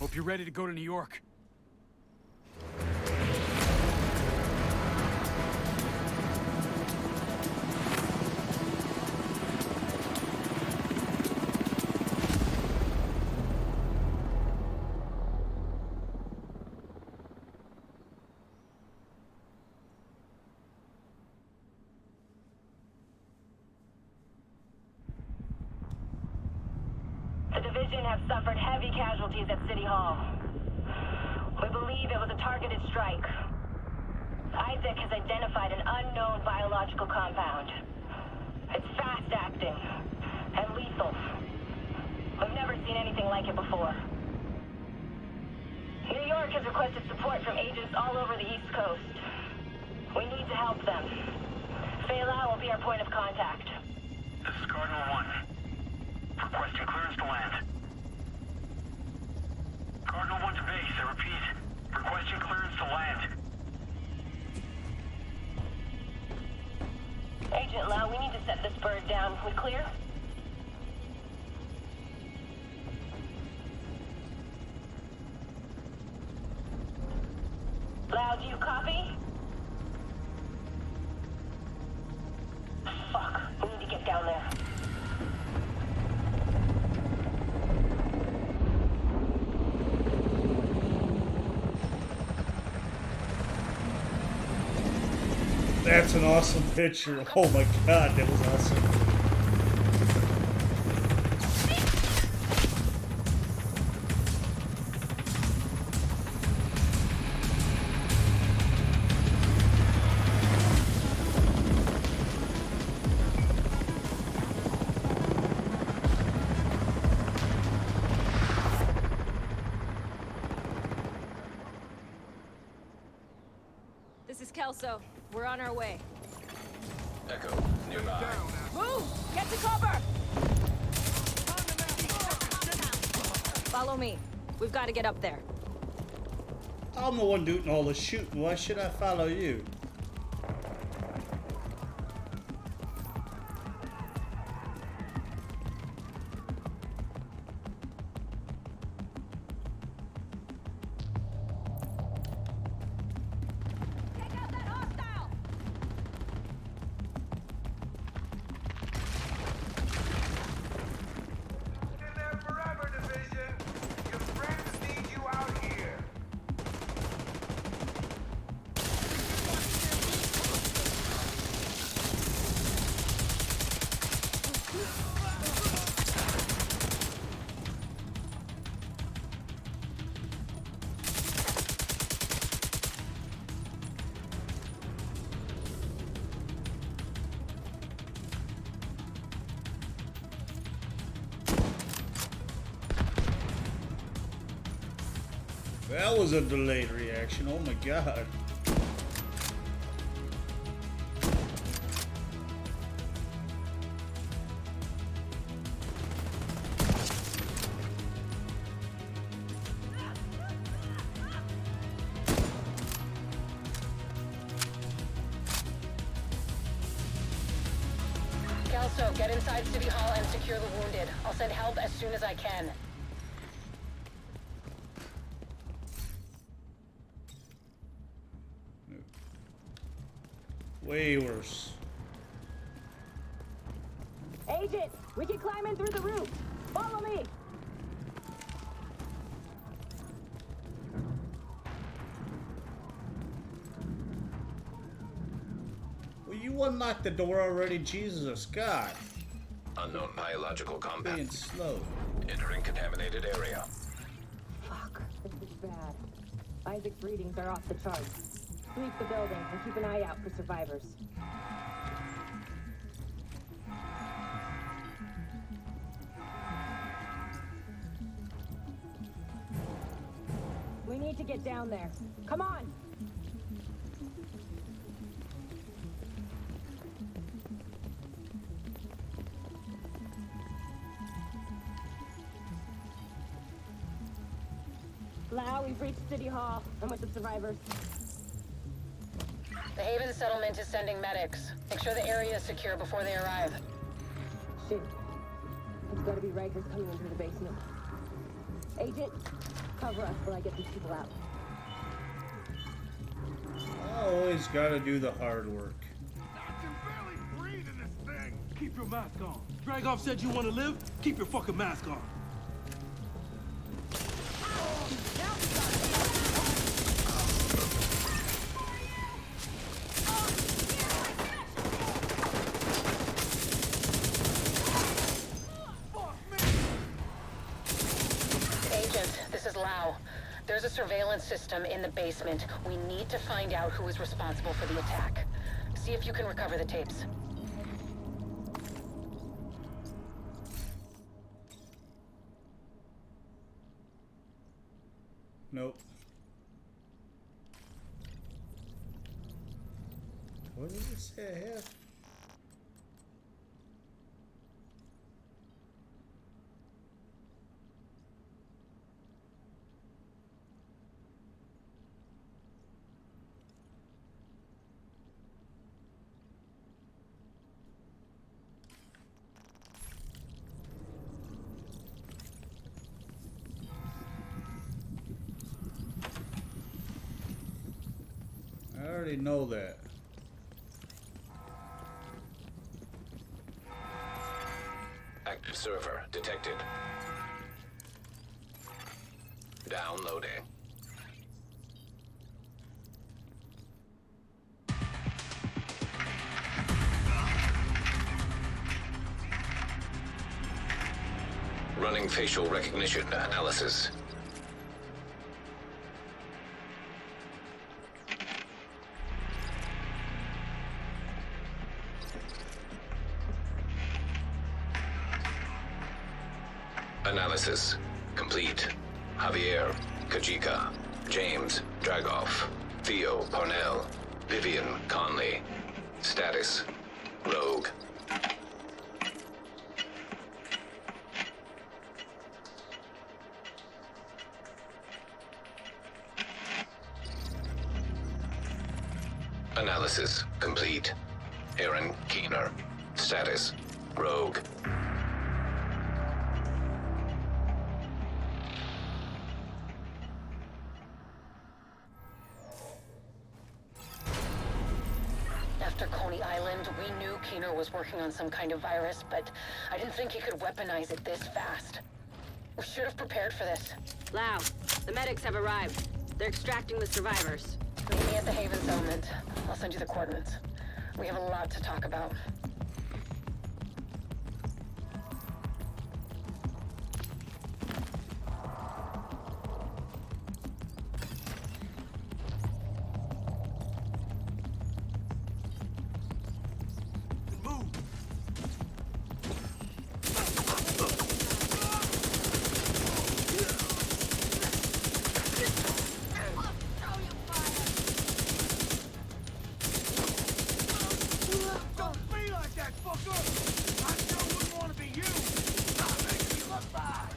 Hope you're ready to go to New York. The division have suffered heavy casualties at City Hall. We believe it was a targeted strike. Isaac has identified an unknown biological compound. It's fast-acting and lethal. We've never seen anything like it before. New York has requested support from agents all over the East Coast. We need to help them. Fela will be our point of contact. This is Cardinal 1. Requesting clearance to land. Cardinal 1 to base, I repeat. Requesting clearance to land. Agent Lau, we need to set this bird down. We clear? Lau, do you copy? Fuck, we need to get down there. That's an awesome picture. Oh my god, that was awesome. This is Kelso. We're on our way. Echo, nearby. Move! Get to cover! Follow me. We've got to get up there. I'm the one doing all the shooting. Why should I follow you? That was a delayed reaction. Oh my god. Kelso, get inside City Hall and secure the wounded. I'll send help as soon as I can. Way worse. Agent, we can climb in through the roof. Follow me. Well, you unlocked the door already, Jesus God. Unknown biological Being compound. slow. Entering contaminated area. Fuck, this is bad. Isaac's readings are off the charts. Sweep the building and keep an eye out for survivors. We need to get down there. Come on! Lau, we've reached City Hall. I'm with the survivors. The Haven settlement is sending medics. Make sure the area is secure before they arrive. Shit. There's gotta be Rikers coming in through the basement. Agent, Cover us while I get these people out. I always gotta do the hard work. I can barely breathe in this thing. Keep your mask on. Dragoff said you want to live? Keep your fucking mask on. Agent, this is Lau. There's a surveillance system in the basement. We need to find out who is responsible for the attack. See if you can recover the tapes. Nope. What did it say I have? I already know that. Active server detected. Downloading. Running facial recognition analysis. Analysis complete. Javier, Kajika, James, Dragoff, Theo, Parnell, Vivian, Conley. Status, Rogue. Analysis complete. Aaron Keener. Status, Rogue. After Coney Island, we knew Keener was working on some kind of virus, but I didn't think he could weaponize it this fast. We should have prepared for this. Lau, the medics have arrived. They're extracting the survivors. Meet me at the Haven settlement. I'll send you the coordinates. We have a lot to talk about. Move. Don't be like that, fucker! I sure wouldn't want to be you! That makes me look bad!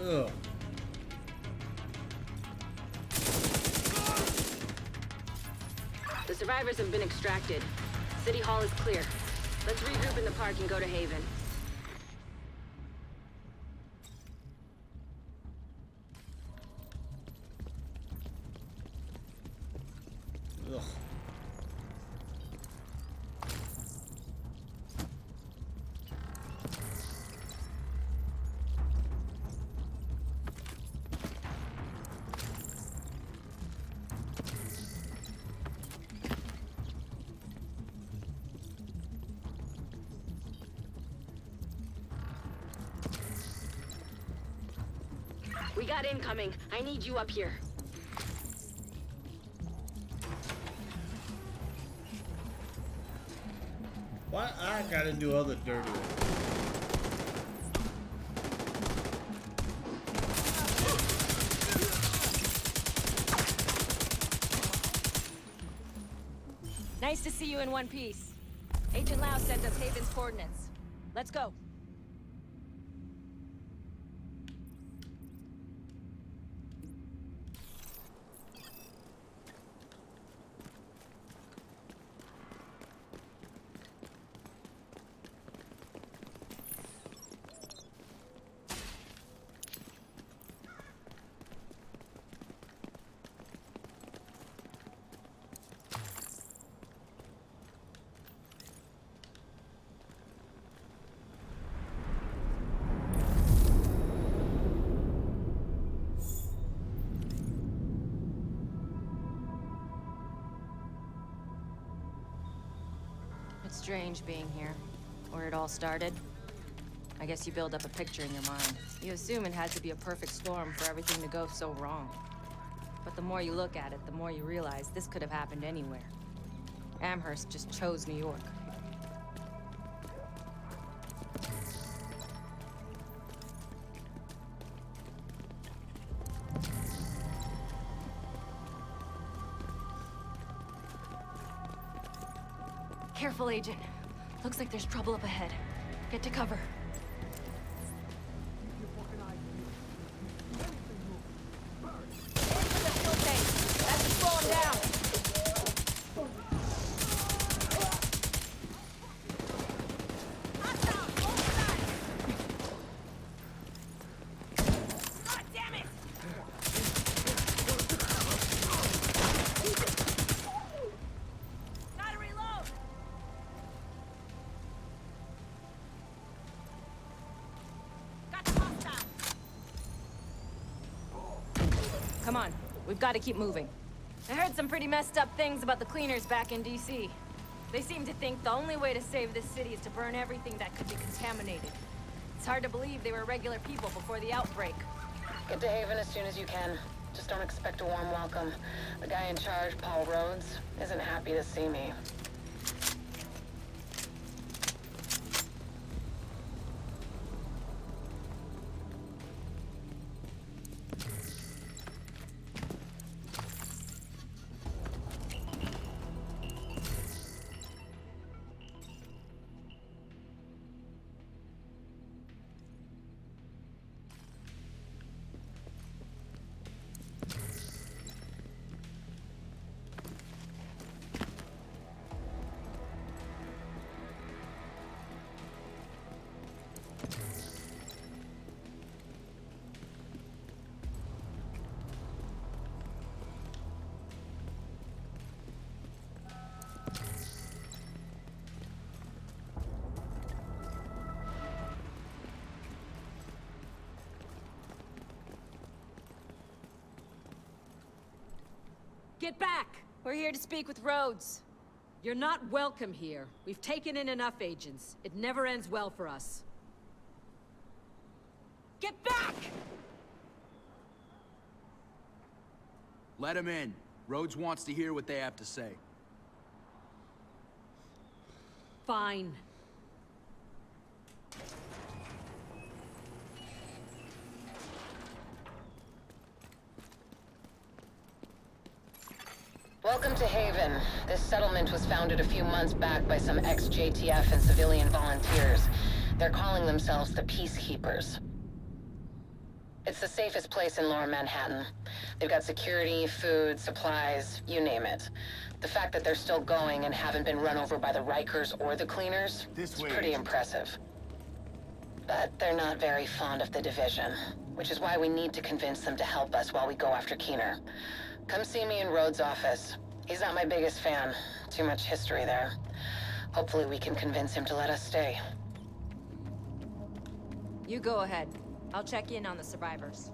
Ugh. The survivors have been extracted. City Hall is clear. Let's regroup in the park and go to Haven. Ugh. We got incoming. I need you up here. Why I gotta do all the dirty work? Nice to see you in one piece. Agent Lau sent us Haven's coordinates. Let's go. Strange being here. Where it all started. I guess you build up a picture in your mind. You assume it had to be a perfect storm for everything to go so wrong. But the more you look at it, the more you realize this could have happened anywhere. Amherst just chose New York. Careful, Agent. Looks like there's trouble up ahead. Get to cover. Come on, we've got to keep moving. I heard some pretty messed up things about the cleaners back in DC. They seem to think the only way to save this city is to burn everything that could be contaminated. It's hard to believe they were regular people before the outbreak. Get to Haven as soon as you can. Just don't expect a warm welcome. The guy in charge, Paul Rhodes, isn't happy to see me. Get back! We're here to speak with Rhodes. You're not welcome here. We've taken in enough agents. It never ends well for us. Get back! Let him in. Rhodes wants to hear what they have to say. Fine. Welcome to Haven. This settlement was founded a few months back by some ex-JTF and civilian volunteers. They're calling themselves the Peacekeepers. It's the safest place in Lower Manhattan. They've got security, food, supplies, you name it. The fact that they're still going and haven't been run over by the Rikers or the cleaners is pretty impressive. But they're not very fond of the division, which is why we need to convince them to help us while we go after Keener. Come see me in Rhodes' office. He's not my biggest fan. Too much history there. Hopefully we can convince him to let us stay. You go ahead. I'll check in on the survivors.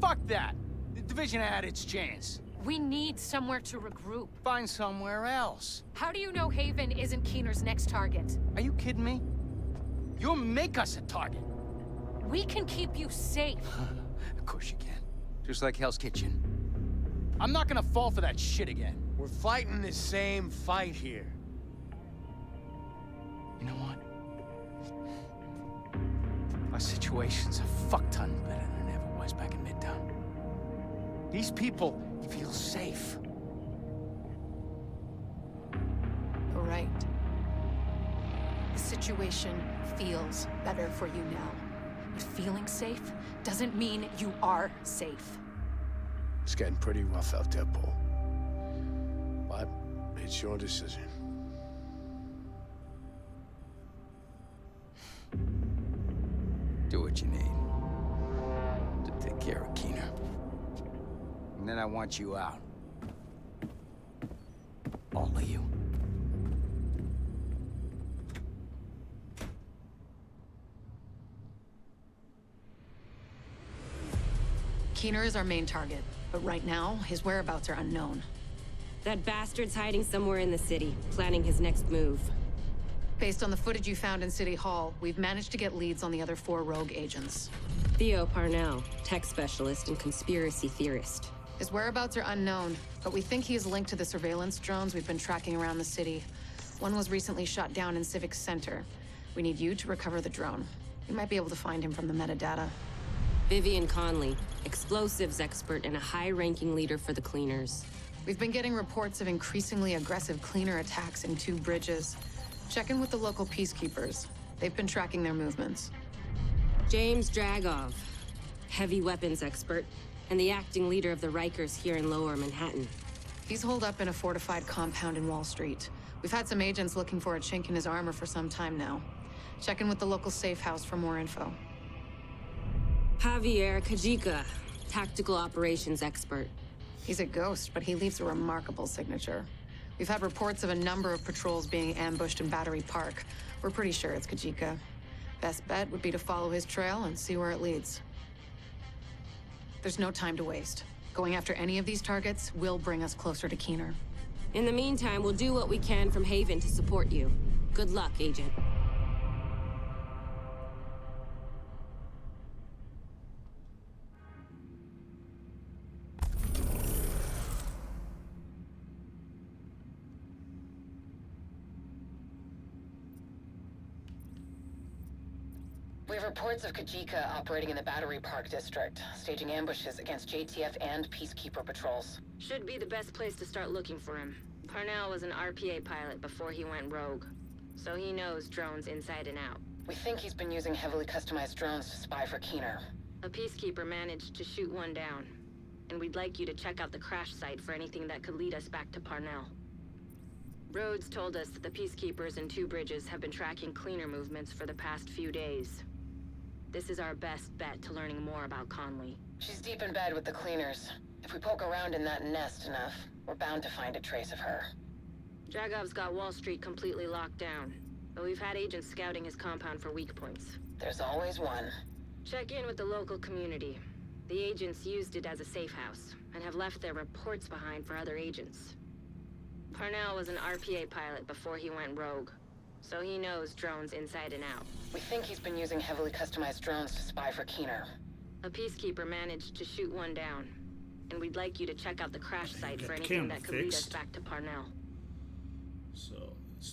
Fuck that! The division had its chance. We need somewhere to regroup. Find somewhere else. How do you know Haven isn't Keener's next target? Are you kidding me? You'll make us a target. We can keep you safe. Of course you can. Just like Hell's Kitchen. I'm not gonna fall for that shit again. We're fighting the same fight here. You know what? Our situation's a fuck-ton better than it ever was back in Midtown. These people feel safe. You're right. The situation feels better for you now. But feeling safe doesn't mean you are safe. It's getting pretty rough out there, Paul. But it's your decision. Do what you need to take care of Keener. And then I want you out. All of you. Keener is our main target, but right now, his whereabouts are unknown. That bastard's hiding somewhere in the city, planning his next move. Based on the footage you found in City Hall, we've managed to get leads on the other 4 rogue agents. Theo Parnell, tech specialist and conspiracy theorist. His whereabouts are unknown, but we think he is linked to the surveillance drones we've been tracking around the city. One was recently shot down in Civic Center. We need you to recover the drone. You might be able to find him from the metadata. Vivian Conley, explosives expert and a high-ranking leader for the Cleaners. We've been getting reports of increasingly aggressive Cleaner attacks in 2 bridges. Check in with the local peacekeepers. They've been tracking their movements. James Dragov, heavy weapons expert, and the acting leader of the Rikers here in Lower Manhattan. He's holed up in a fortified compound in Wall Street. We've had some agents looking for a chink in his armor for some time now. Check in with the local safe house for more info. Javier Kajika, tactical operations expert. He's a ghost, but he leaves a remarkable signature. We've had reports of a number of patrols being ambushed in Battery Park. We're pretty sure it's Kajika. Best bet would be to follow his trail and see where it leads. There's no time to waste. Going after any of these targets will bring us closer to Keener. In the meantime, we'll do what we can from Haven to support you. Good luck, Agent. We have reports of Kajika operating in the Battery Park district, staging ambushes against JTF and Peacekeeper patrols. Should be the best place to start looking for him. Parnell was an RPA pilot before he went rogue, so he knows drones inside and out. We think he's been using heavily customized drones to spy for Keener. A Peacekeeper managed to shoot one down, and we'd like you to check out the crash site for anything that could lead us back to Parnell. Rhodes told us that the Peacekeepers in 2 bridges have been tracking Cleaner movements for the past few days. This is our best bet to learning more about Conley. She's deep in bed with the Cleaners. If we poke around in that nest enough, we're bound to find a trace of her. Dragov's got Wall Street completely locked down, but we've had agents scouting his compound for weak points. There's always one. Check in with the local community. The agents used it as a safe house, and have left their reports behind for other agents. Parnell was an RPA pilot before he went rogue, so he knows drones inside and out. We think he's been using heavily customized drones to spy for Keener. A Peacekeeper managed to shoot one down, and we'd like you to check out the crash site for anything that could lead us back to Parnell. So